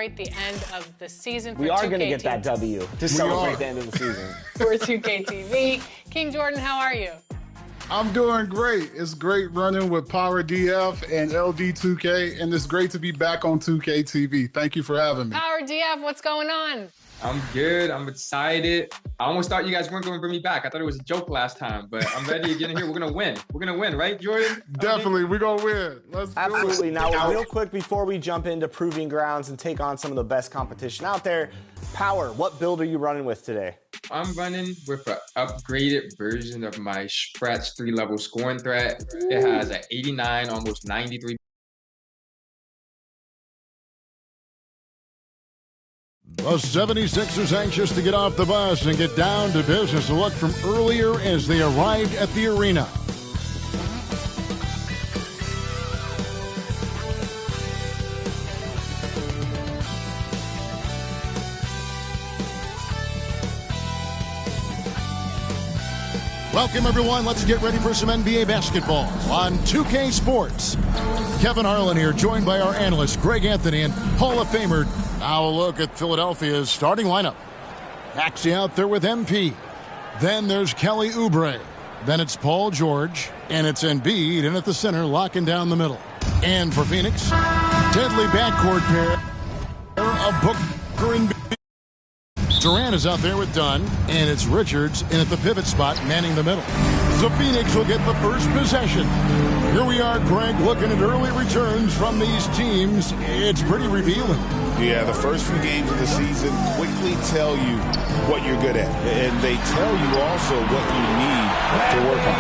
the end of the season for We are 2K going to get that W to celebrate the end of the season. For 2K TV. King Jordan, how are you? I'm doing great. It's great running with Power DF and LD2K, and it's great to be back on 2K TV. Thank you for having me. Power DF, what's going on? I'm good. I'm excited. I almost thought you guys weren't going to bring me back. I thought it was a joke last time, but I'm ready to get in here. We're going to win. We're going to win, right, Jordan? Definitely. We're going to win. Let's do it. Absolutely. Now, real quick, before we jump into Proving Grounds and take on some of the best competition out there, Power, what build are you running with today? I'm running with an upgraded version of my Scratch 3-level scoring threat. It has an 89, almost 93. The 76ers anxious to get off the bus and get down to business. A look from earlier as they arrived at the arena. Welcome, everyone. Let's get ready for some NBA basketball on 2K Sports. Kevin Harlan here, joined by our analyst, Greg Anthony, and Hall of Famer. Now a look at Philadelphia's starting lineup. Maxey out there with MP. Then there's Kelly Oubre. Then it's Paul George. And it's Embiid in at the center, locking down the middle. And for Phoenix, deadly backcourt pair of Booker and Durant is out there with Dunn, and it's Richards in at the pivot spot, manning the middle. So Phoenix will get the first possession. Here we are, Greg, looking at early returns from these teams. It's pretty revealing. Yeah, the first few games of the season quickly tell you what you're good at, and they tell you also what you need to work on.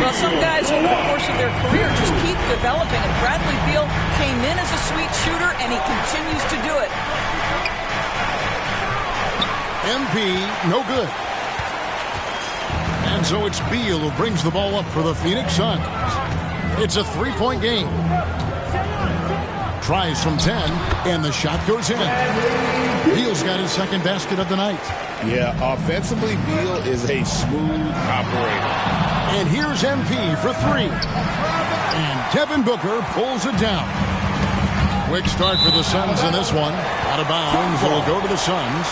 Well, some guys over the course of their career just keep developing, and Bradley Beal came in as a sweet shooter, and he continues to do it. MP, no good. And so it's Beal who brings the ball up for the Phoenix Suns. It's a three-point game. Tries from 10, and the shot goes in. Beal's got his second basket of the night. Yeah, offensively, Beal is a smooth operator. And here's MP for three. And Devin Booker pulls it down. Quick start for the Suns in this one. Out of bounds, it'll go to the Suns.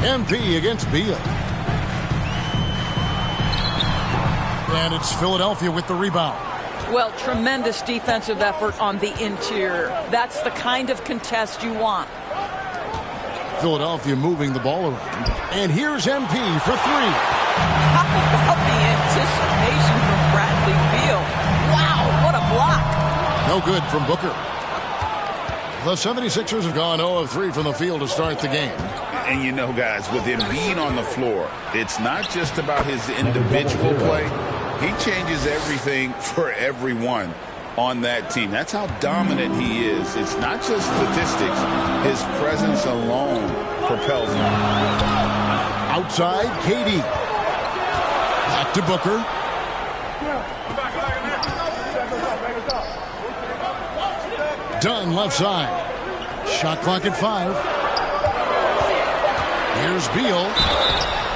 MP against Beal. And it's Philadelphia with the rebound. Well, tremendous defensive effort on the interior. That's the kind of contest you want. Philadelphia moving the ball around. And here's MP for three. How about the anticipation from Bradley Beal? Wow, what a block. No good from Booker. The 76ers have gone 0 of 3 from the field to start the game. And you know, guys, with Embiid on the floor, it's not just about his individual play. He changes everything for everyone on that team. That's how dominant he is. It's not just statistics. His presence alone propels him. Outside, KD. Back to Booker. Dunn left side. Shot clock at 5. Here's Beal.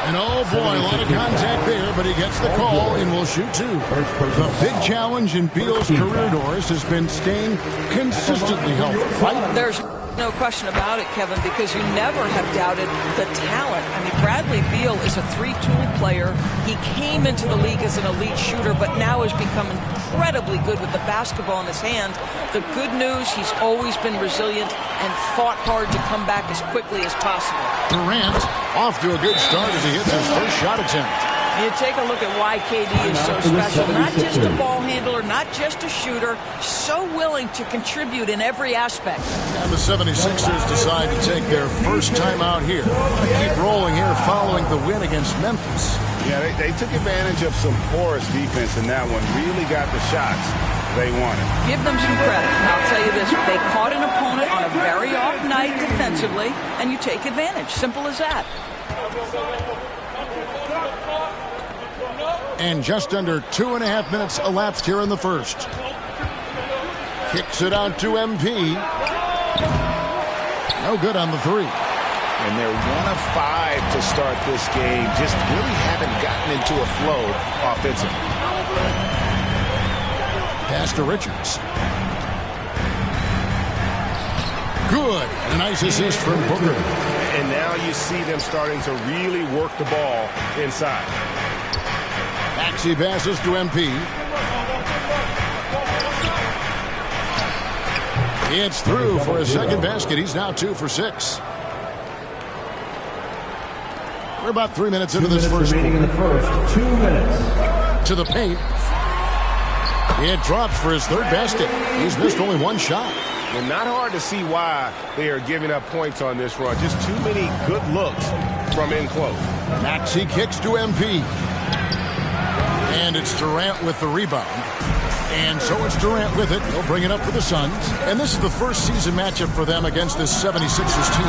And oh boy, a lot of contact there, but he gets the call and will shoot two. The big challenge in Beal's career, Doris, has been staying consistently healthy. Right? There's no question about it, Kevin, because you never have doubted the talent. I mean, Bradley Beal is a three-tool player. He came into the league as an elite shooter, but now has become incredibly good with the basketball in his hand. The good news, he's always been resilient and fought hard to come back as quickly as possible. Durant off to a good start as he hits his first shot attempt. You take a look at why KD is so special. Not just a ball handler, not just a shooter, so willing to contribute in every aspect. And the 76ers decide to take their first time out here. Keep rolling here following the win against Memphis. Yeah, they took advantage of some porous defense in that one. Really got the shots they wanted. Give them some credit. And I'll tell you this, they caught an opponent on a very off night defensively, and you take advantage. Simple as that. And just under 2.5 minutes elapsed here in the first. Kicks it out to MP. No good on the three. And they're 1 of 5 to start this game. Just really haven't gotten into a flow offensively. pass to Richards. Good. A nice assist from Booker. And now you see them starting to really work the ball inside. Maxey passes to MP. It's through for a second basket. He's now 2 for 6. We're about 3 minutes into this first quarter. In the first 2 minutes. To the paint. It drops for his third basket. He's missed only one shot. Well, not hard to see why they are giving up points on this run. Just too many good looks from in close. Maxey kicks to MP. And it's Durant with the rebound. And so it's Durant with it. He'll bring it up for the Suns. And this is the first season matchup for them against this 76ers team.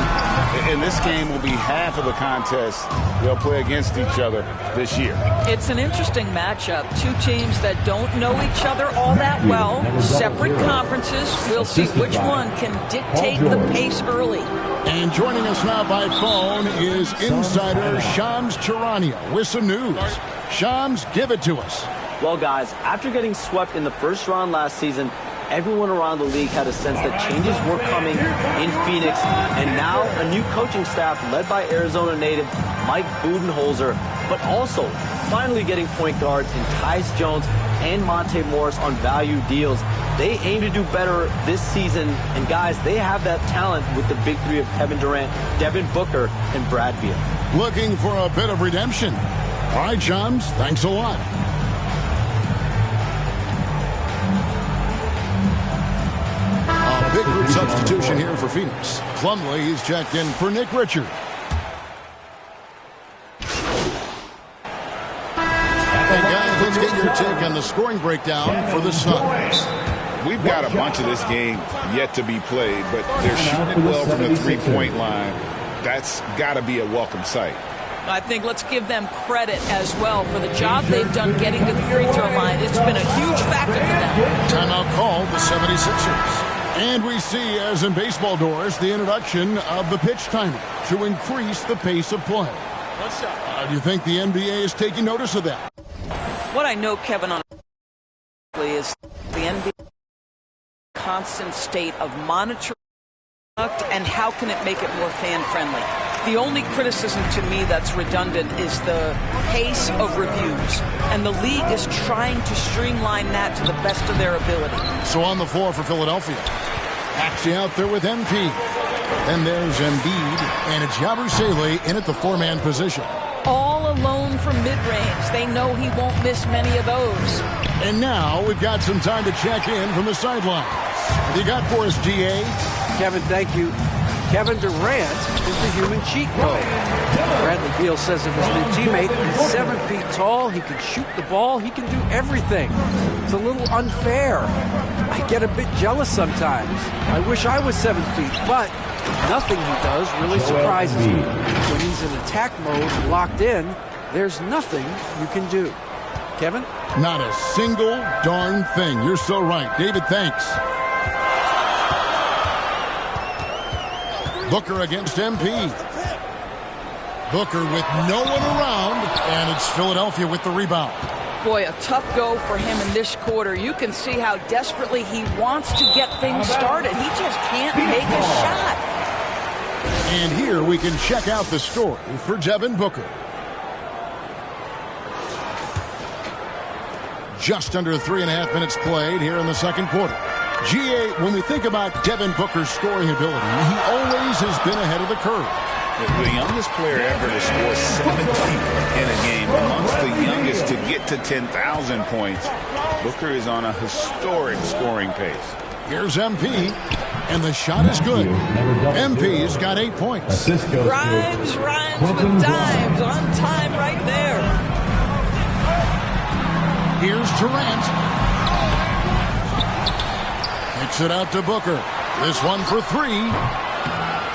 And this game will be half of the contest they'll play against each other this year. It's an interesting matchup. Two teams that don't know each other all that well. Separate conferences. We'll see which one can dictate the pace early. And joining us now by phone is insider Shams Charania with some news. Shams, give it to us. Well, guys, after getting swept in the first round last season, everyone around the league had a sense that changes were coming in Phoenix. And now a new coaching staff led by Arizona native Mike Budenholzer, but also finally getting point guards in Tyus Jones and Monte Morris on value deals. They aim to do better this season. And, guys, they have that talent with the big three of Kevin Durant, Devin Booker, and Brad Beal. Looking for a bit of redemption. All right, Shams, thanks a lot. Big group substitution here for Phoenix. Plumlee, he's checked in for Nick Richard. And guys, let's get your take on the scoring breakdown for the Suns. We've got a bunch of this game yet to be played, but they're shooting well from the three-point line. That's got to be a welcome sight. I think let's give them credit as well for the job they've done getting to the free throw line. It's been a huge factor for them. Timeout called the 76ers. And we see, as in baseball doors, the introduction of the pitch timer to increase the pace of play. Do you think the NBA is taking notice of that? What I know, Kevin, on is the NBA constant state of monitoring and how can it make it more fan-friendly. The only criticism to me that's redundant is the pace of reviews. And the league is trying to streamline that to the best of their ability. So on the floor for Philadelphia. Maxey out there with MP. Then there's Embiid. And it's Yabusele in at the four-man position. All alone from mid-range. They know he won't miss many of those. And now we've got some time to check in from the sidelines. What do you got for us, GA? Kevin, thank you. Kevin Durant is the human cheat code. Bradley Beal says of his new teammate, he's 7 feet tall, he can shoot the ball, he can do everything. It's a little unfair. I get a bit jealous sometimes. I wish I was 7 feet, but nothing he does really surprises me. When he's in attack mode and locked in, there's nothing you can do. Kevin? Not a single darn thing. You're so right. David, thanks. Booker against MP. Booker with no one around, and it's Philadelphia with the rebound. Boy, a tough go for him in this quarter. You can see how desperately he wants to get things started. He just can't make a shot. And here we can check out the story for Devin Booker. Just under 3.5 minutes played here in the second quarter. GA, when we think about Devin Booker's scoring ability, he always has been ahead of the curve. The youngest player ever to score 70 in a game, amongst the youngest to get to 10,000 points. Booker is on a historic scoring pace. Here's MP, and the shot is good. MP's got 8 points. Rhymes with dimes, on time right there. Here's Durant. Kicks it out to Booker. This one for 3.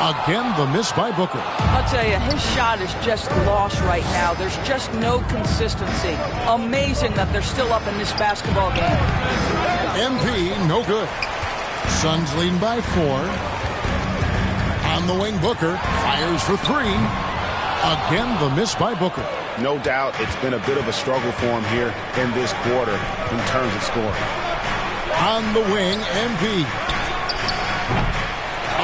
Again, the miss by Booker. I'll tell you, his shot is just lost right now. There's just no consistency. Amazing that they're still up in this basketball game. MP, no good. Suns leading by 4. On the wing, Booker fires for 3. Again, the miss by Booker. No doubt it's been a bit of a struggle for him here in this quarter in terms of scoring. On the wing, MP.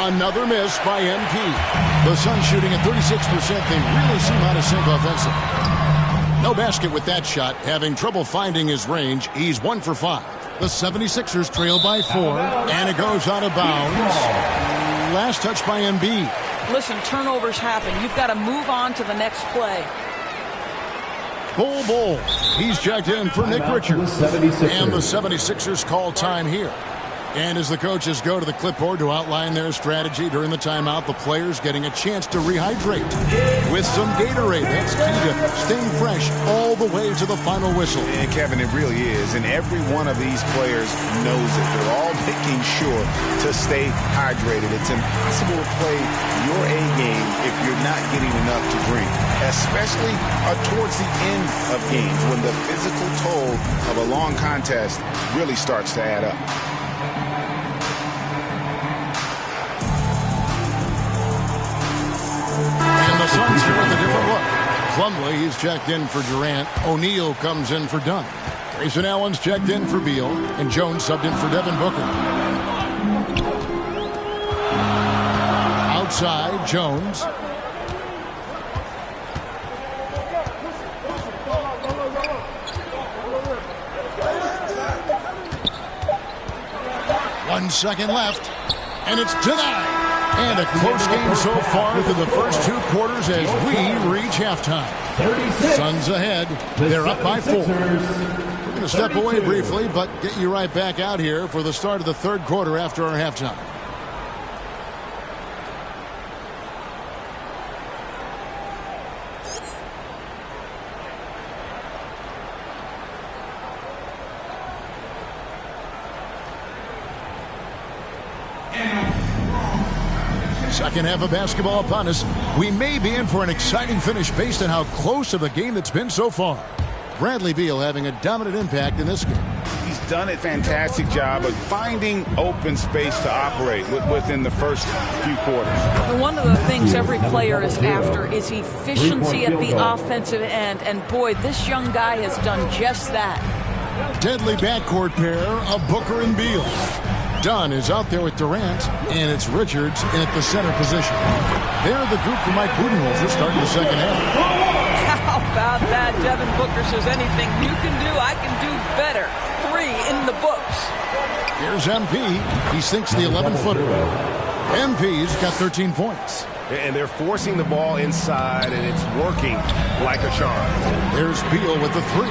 Another miss by MP. The Suns shooting at 36%. They really seem out of sync offensively. No basket with that shot. Having trouble finding his range. He's 1 for 5. The 76ers trail by 4. And it goes out of bounds. Last touch by Embiid. Listen, turnovers happen. You've got to move on to the next play. Bull. He's checked in for Nick Richards. And the 76ers call time here. And as the coaches go to the clipboard to outline their strategy during the timeout, the players getting a chance to rehydrate with some Gatorade. That's key to staying fresh all the way to the final whistle. And Kevin, it really is. And every one of these players knows it. They're all making sure to stay hydrated. It's impossible to play your A game if you're not getting enough to drink, especially towards the end of games when the physical toll of a long contest really starts to add up. And the Suns here with a different look. Plumlee, he's checked in for Durant. O'Neal comes in for Dunn. Grayson Allen's checked in for Beal. And Jones subbed in for Devin Booker. Outside, Jones. One second left. And it's denied. And a close game so far through the first 2 quarters as we reach halftime. Suns ahead. They're up by 4. We're going to step away briefly, but get you right back out here for the start of the 3rd quarter after our halftime. Second half of basketball upon us. We may be in for an exciting finish based on how close of a game it's been so far. Bradley Beal having a dominant impact in this game. He's done a fantastic job of finding open space to operate within the first few quarters. One of the things every player is after is efficiency at the offensive end. And boy, this young guy has done just that. Deadly backcourt pair of Booker and Beal. Dunn is out there with Durant, and it's Richards in at the center position. They're the group for Mike Budenholzer starting the second half. How about that? Devin Booker says anything you can do, I can do better. 3 in the books. Here's MP. He sinks the 11-footer. MP's got 13 points. And they're forcing the ball inside, and it's working like a charm. There's Beal with the 3.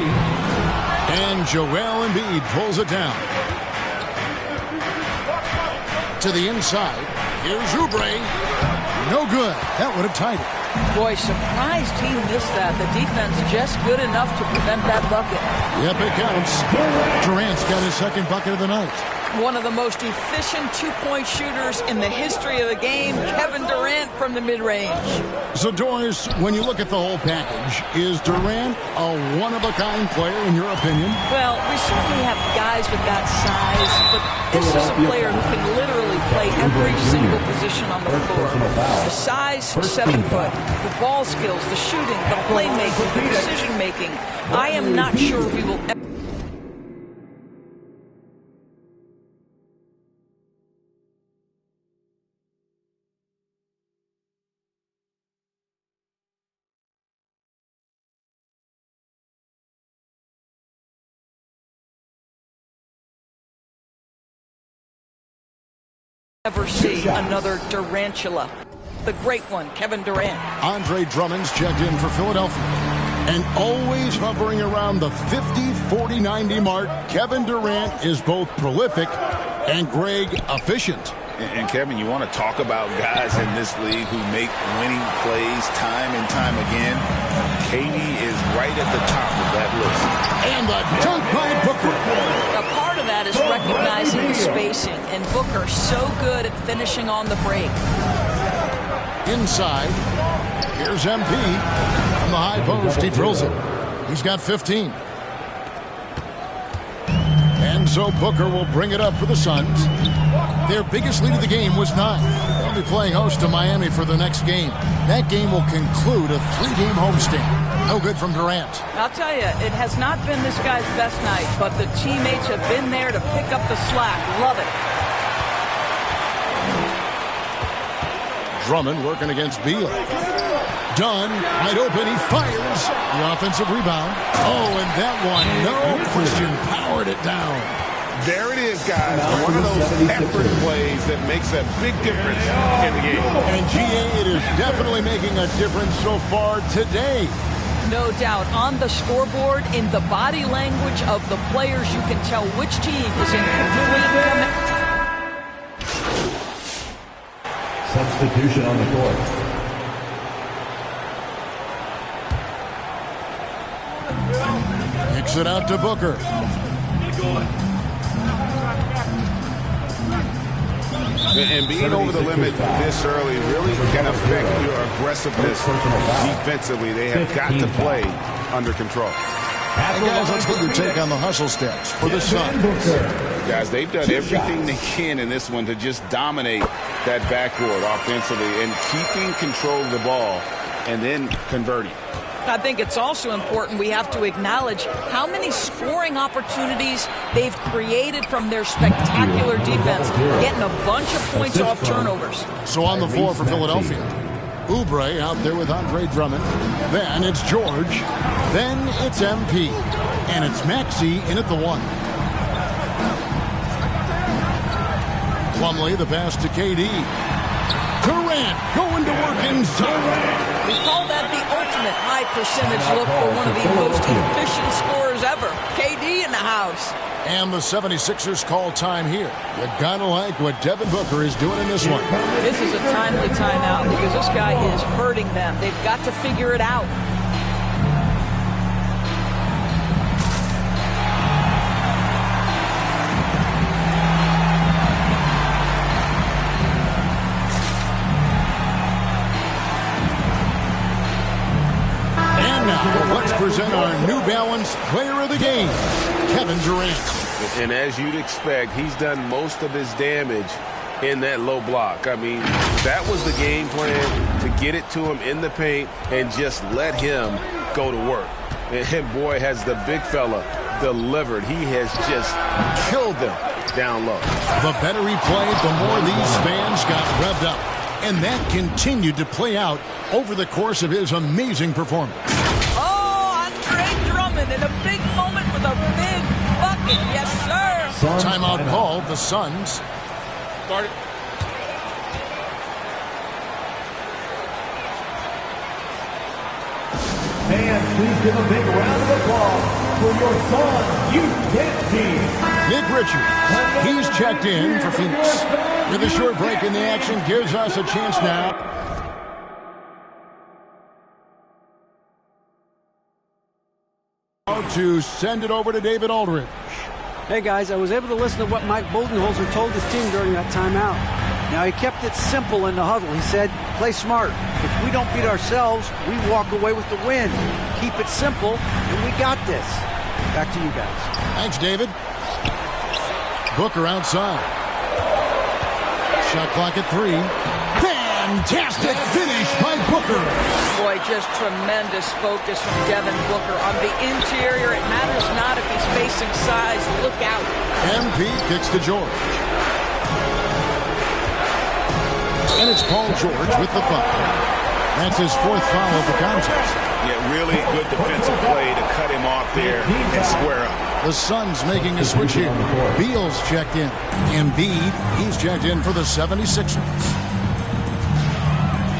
And Joel Embiid pulls it down. To the inside. Here's Oubre. No good. That would have tied it. Boy, surprised he missed that. The defense just good enough to prevent that bucket. Yep, it counts. Durant's got his 2nd bucket of the night. One of the most efficient 2-point shooters in the history of the game, Kevin Durant from the mid-range. So, Doris, when you look at the whole package, is Durant a one-of-a-kind player in your opinion? Well, we certainly have guys with that size, but this is a player who can literally play every single position on the floor. The size, 7 foot. The ball skills, the shooting, the playmaking, the decision-making. I am not sure we will ever see another Durantula. The great one, Kevin Durant. Andre Drummond's checked in for Philadelphia. And always hovering around the 50, 40, 90 mark, Kevin Durant is both prolific and, Greg, efficient. And Kevin, you want to talk about guys in this league who make winning plays time and time again. KD is right at the top of that list. And the dunk by Booker. A part of that is recognizing the spacing, and Booker so good at finishing on the break. Inside, here's MP. From the high post, he drills it. He's got 15. And so Booker will bring it up for the Suns. Their biggest lead of the game was 9. They'll be playing host to Miami for the next game. That game will conclude a 3-game homestand. No good from Durant. I'll tell you, it has not been this guy's best night, but the teammates have been there to pick up the slack. Love it. Drummond working against Beal. Dunn, wide open, he fires. The offensive rebound. Oh, and that one, no question, powered it down. There it is, guys. One of those effort plays that makes a big difference in the game. And GA, it is definitely making a difference so far today. No doubt. On the scoreboard, in the body language of the players, you can tell which team is in complete command. Substitution on the court. Kicks it out to Booker. And being over the limit this early really can affect your aggressiveness defensively. They have got to play under control. Hey guys, let's get your take on the hustle stats for the Suns. Guys, they've done everything they can in this one to just dominate that backcourt offensively and keeping control of the ball and then converting. I think it's also important we have to acknowledge how many scoring opportunities they've created from their spectacular defense, getting a bunch of points off turnovers. So on the floor for Philadelphia, Oubre out there with Andre Drummond. Then it's George. Then it's MP. And it's Maxey in at the 1. Plumlee, the pass to KD. Durant going to work inside. We call that the ultimate high percentage look for one of the most efficient scorers ever. KD in the house. And the 76ers call time here. You gotta like what Devin Booker is doing in this one. This is a timely timeout because this guy is hurting them. They've got to figure it out. Let's present our New Balance Player of the Game, Kevin Durant. And as you'd expect, he's done most of his damage in that low block. I mean, that was the game plan, to get it to him in the paint and just let him go to work. And boy, has the big fella delivered. He has just killed them down low. The better he played, the more these fans got revved up. And that continued to play out over the course of his amazing performance. In a big moment with a big bucket. Yes, sir. Timeout called. The Suns. Started. And please give a big round of applause for your Suns youth team. Nick Richards. He's checked in for Phoenix. With a short break in the action, gives us a chance now to send it over to David Aldridge. Hey guys, I was able to listen to what Mike Budenholzer told his team during that timeout. Now he kept it simple in the huddle. He said, play smart. If we don't beat ourselves, we walk away with the win. Keep it simple, and we got this. Back to you guys. Thanks, David. Booker outside. Shot clock at 3. Fantastic finish by Booker. Boy, just tremendous focus from Devin Booker. On the interior, it matters not if he's facing size. Look out. MP kicks to George. And it's Paul George with the foul. That's his 4th foul of the contest. Yeah, really good defensive play to cut him off there and square up. The Suns making a switch here. Beal's checked in. Embiid, he's checked in for the 76ers.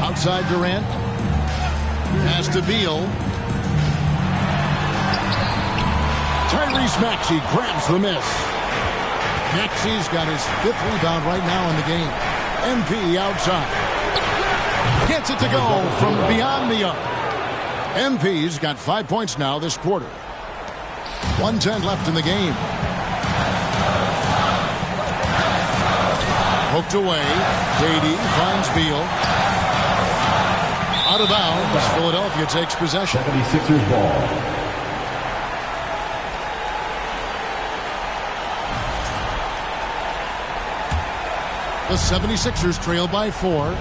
Outside Durant. Pass to Beal. Tyrese Maxey grabs the miss. Maxey's got his 5th rebound right now in the game. MP outside. Gets it to go from beyond the arc. MP's got 5 points now this quarter. 1:10 left in the game. Hooked away. KD finds Beal. Out of bounds. Philadelphia takes possession. 76ers ball. The 76ers trail by 4.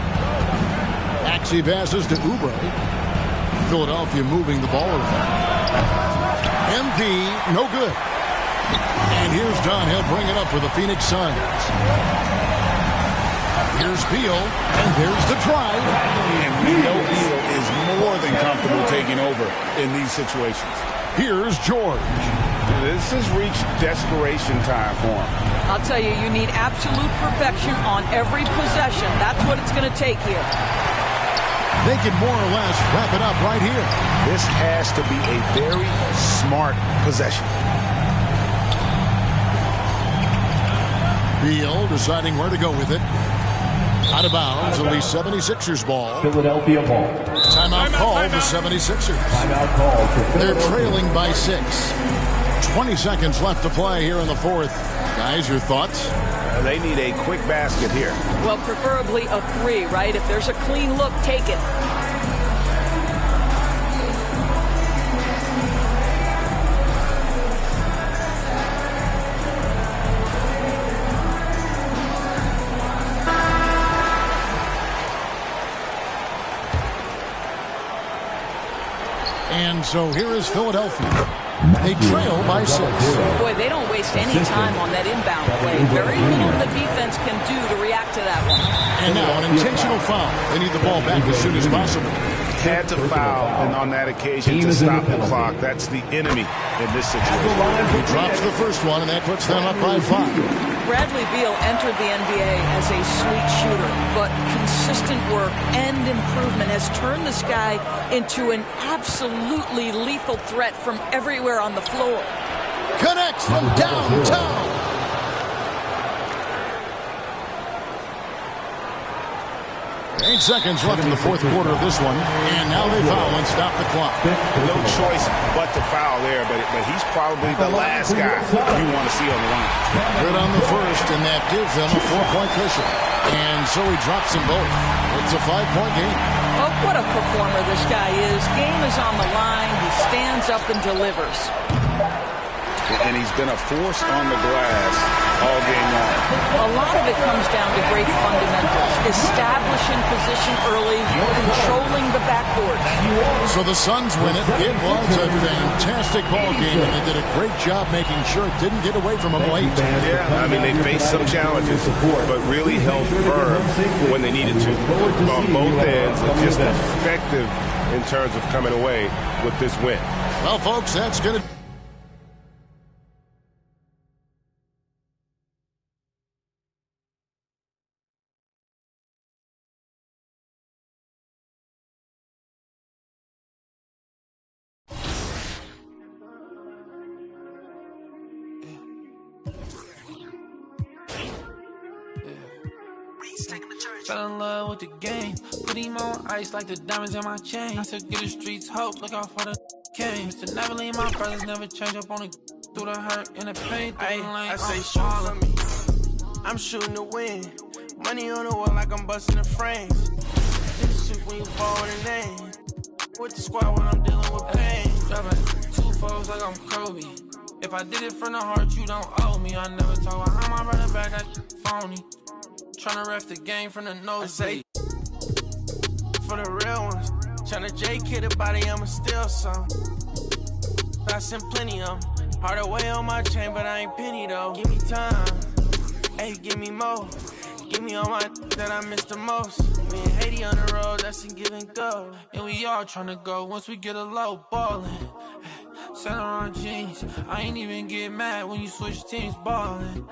Maxey passes to Oubre. Philadelphia moving the ball around. MD, no good. And here's Dunn. He'll bring it up for the Phoenix Suns. Here's Beal, and there's the drive. And we know Beal is more than comfortable taking over in these situations. Here's George. This has reached desperation time for him. I'll tell you, you need absolute perfection on every possession. That's what it's going to take here. They can more or less wrap it up right here. This has to be a very smart possession. Beal deciding where to go with it. Out of bounds, it'll be 76ers ball. Philadelphia ball. Timeout call for 76ers. Timeout call for They're trailing by 6. 20 seconds left to play here in the fourth. Guys, your thoughts? They need a quick basket here. Well, preferably a 3, right? If there's a clean look, take it. And so here is Philadelphia. They trail by 6. Boy, they don't waste any time on that inbound play. Very little the defense can do to react to that one. And now an intentional foul. They need the ball back as soon as possible. Had to foul, and on that occasion to stop the clock. That's the enemy in this situation. He drops the first one, and that puts them up by 5. Bradley Beal entered the NBA as a sweet shooter, but consistent work and improvement has turned this guy into an absolutely lethal threat from everywhere on the floor. Connects from downtown. 8 seconds left in the fourth quarter of this one, and now they foul and stop the clock. No choice but to foul there, but he's probably the last guy you want to see on the line. Good on the first, and that gives them a 4-point cushion. And so he drops them both. It's a 5-point game. Oh, what a performer this guy is. Game is on the line. He stands up and delivers. And he's been a force on the glass all game long. A lot of it comes down to great fundamentals. Establishing position early, controlling the backboard. So the Suns win it. It was a fantastic ball game, and they did a great job making sure it didn't get away from them late. Yeah, I mean, they faced some challenges, but really held firm when they needed to on both ends, and just effective in terms of coming away with this win. Well, folks, that's going to... Fell in love with the game. Put him on ice like the diamonds in my chain. I said, get the streets hope. Look out for the game. Mr. Never leave my brothers, never change up on the through the hurt and the pain. I say, shoot for me. I'm shooting to win. Money on the wall like I'm busting the frames. This shit when you ball the name. With the squad when I'm dealing with pain. Driving 2 foes like I'm Kobe. If I did it from the heart, you don't owe me. I never talk behind my running back, that phony. Tryna ref the game from the nose. I say for the real ones. Tryna J-kid a body, I'ma steal some. I sent plenty of them. Hard away on my chain, but I ain't penny though. Give me time, hey, give me more. Give me all my that I miss the most. Me and Haiti on the road, that's in give and go. And we all tryna go once we get a low ballin'. Center on jeans. I ain't even get mad when you switch teams ballin'.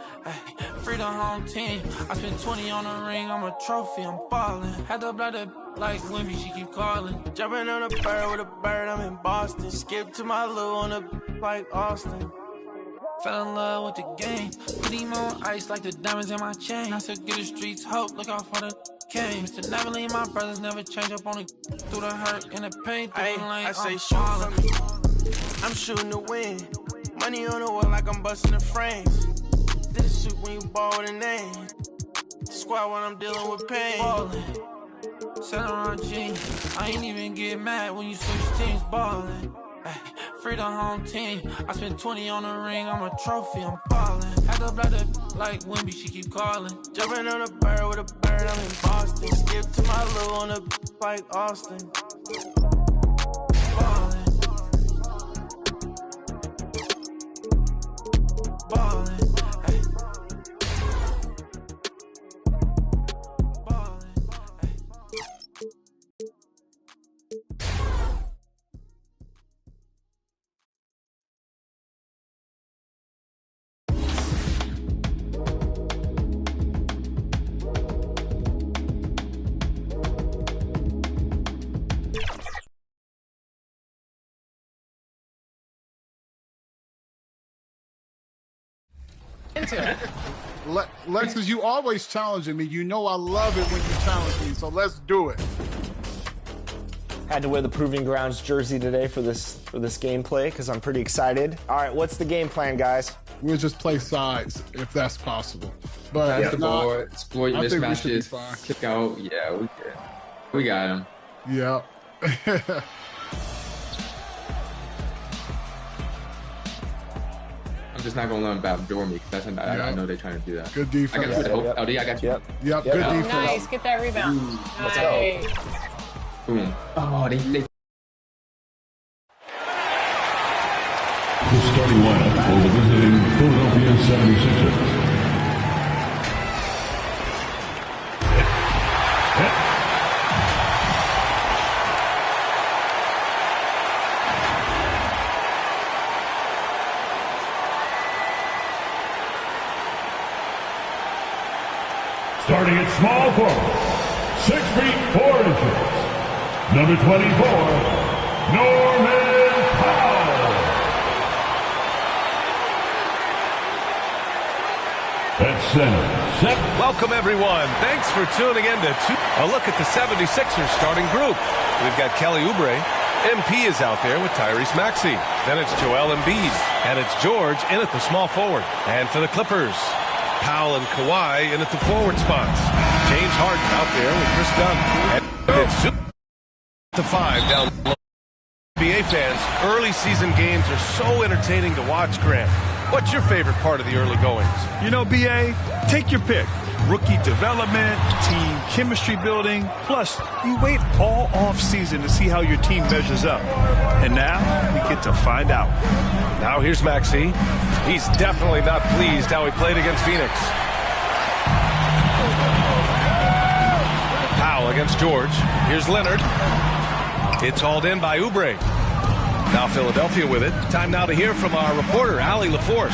Free the home team. I spent 20 on the ring. I'm a trophy. I'm ballin'. Had to blood it like Wimby. She keep calling. Jumping on a bird with a bird. I'm in Boston. Skip to my loo on a like Austin. Fell in love with the game. Put him on ice like the diamonds in my chain. I said, get the streets hope. Look out for the game. Mr. Never leave my brothers, never change up on the through the hurt and the pain. I say, shoot for me. I'm shooting to win. Money on the wall like I'm busting the frames. Did a shoot when you ball with a name. The squad when I'm dealing with pain. Ballin'. Center on jeans. I ain't even get mad when you switch teams ballin'. Free the home team. I spent 20 on the ring. I'm a trophy. I'm ballin'. Had to blood it like Wimby. She keep calling. Jumping on a bird with a bird. I'm in Boston. Skip to my loo on a like Austin. into it. Lexus, you always challenging me. You know I love it when you challenge me, so let's do it. Had to wear the Proving Grounds jersey today for this gameplay because I'm pretty excited. All right, what's the game plan, guys? We'll just play sides if that's possible. But Pass if the not, ball, exploit I think we should be mismatches, fine. kick out. Yeah, we good. We got him. Yeah. I'm just not gonna let him backdoor me because I know they're trying to do that. Good defense. I got you. LD, I got you. Yep. Good Oh, defense. nice. Get that rebound. Let's Nice. go. Boom. Oh, they The starting lineup for the visiting Philadelphia 76ers. Starting at small forward, 6 feet 4 inches, number 24, Norman Powell. At center, Welcome, everyone. Thanks for tuning in to a look at the 76ers starting group. We've got Kelly Oubre. MP is out there with Tyrese Maxey. Then it's Joel Embiid. And it's George in at the small forward. And for the Clippers, Powell and Kawhi in at the forward spots. James Harden out there with Chris Dunn. And it's to 5 down low. NBA fans, early season games are so entertaining to watch, Grant. What's your favorite part of the early goings? You know, BA, take your pick. Rookie development, team chemistry building. Plus, you wait all off season to see how your team measures up. And now, we get to find out. Now here's Maxey. He's definitely not pleased how he played against Phoenix. Powell against George. Here's Leonard. It's hauled in by Oubre. Now Philadelphia with it. Time now to hear from our reporter, Allie LaForce.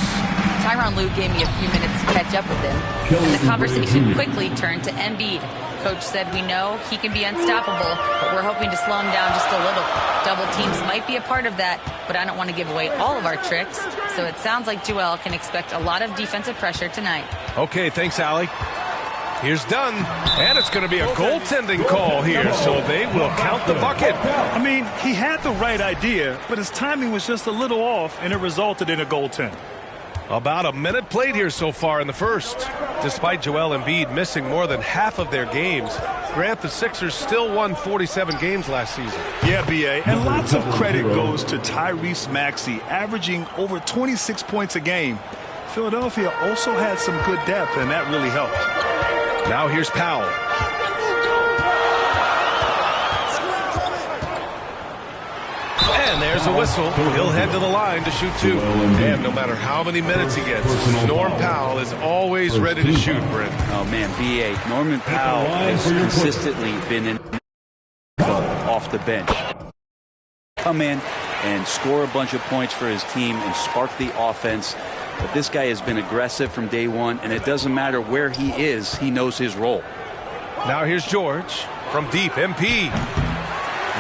Tyronn Lue gave me a few minutes to catch up with him, and the conversation quickly turned to Embiid. Coach said we know he can be unstoppable, but we're hoping to slow him down just a little. Double teams might be a part of that, but I don't want to give away all of our tricks, so it sounds like Joel can expect a lot of defensive pressure tonight. Okay, thanks, Allie. Here's Dunn, and it's going to be a goaltending call here, so they will count the bucket. I mean, he had the right idea, but his timing was just a little off, and it resulted in a goaltend. About a minute played here so far in the first. Despite Joel Embiid missing more than half of their games, Grant, the Sixers still won 47 games last season. Yeah, BA, and lots of credit goes to Tyrese Maxey, averaging over 26 points a game. Philadelphia also had some good depth, and that really helped. Now here's Powell. And there's a whistle. He'll head to the line to shoot 2. And no matter how many minutes he gets, Norm Powell is always ready to shoot, Brent. Oh, man, BA. Norman Powell has consistently been in off the bench. Come in and score a bunch of points for his team and spark the offense. But this guy has been aggressive from day one, and it doesn't matter where he is, he knows his role. Now here's George from deep. MP.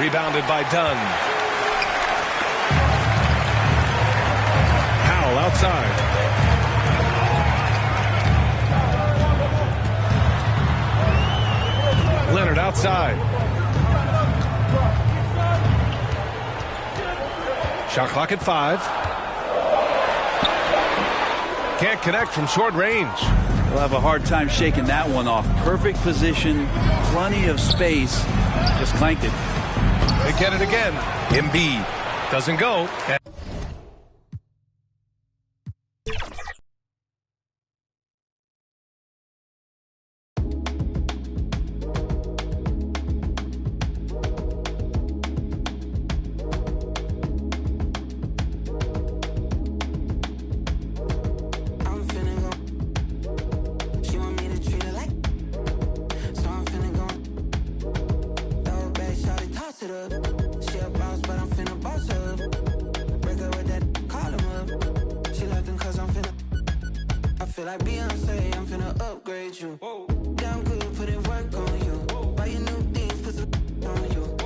Rebounded by Dunn. Powell outside. Leonard outside. Shot clock at 5. Can't connect from short range. He'll have a hard time shaking that one off. Perfect position, plenty of space. Just clanked it. They get it again. Embiid doesn't go. Feel like Beyonce, I'm finna upgrade you. Damn good, put in work on you. Buy you new things, put some on you.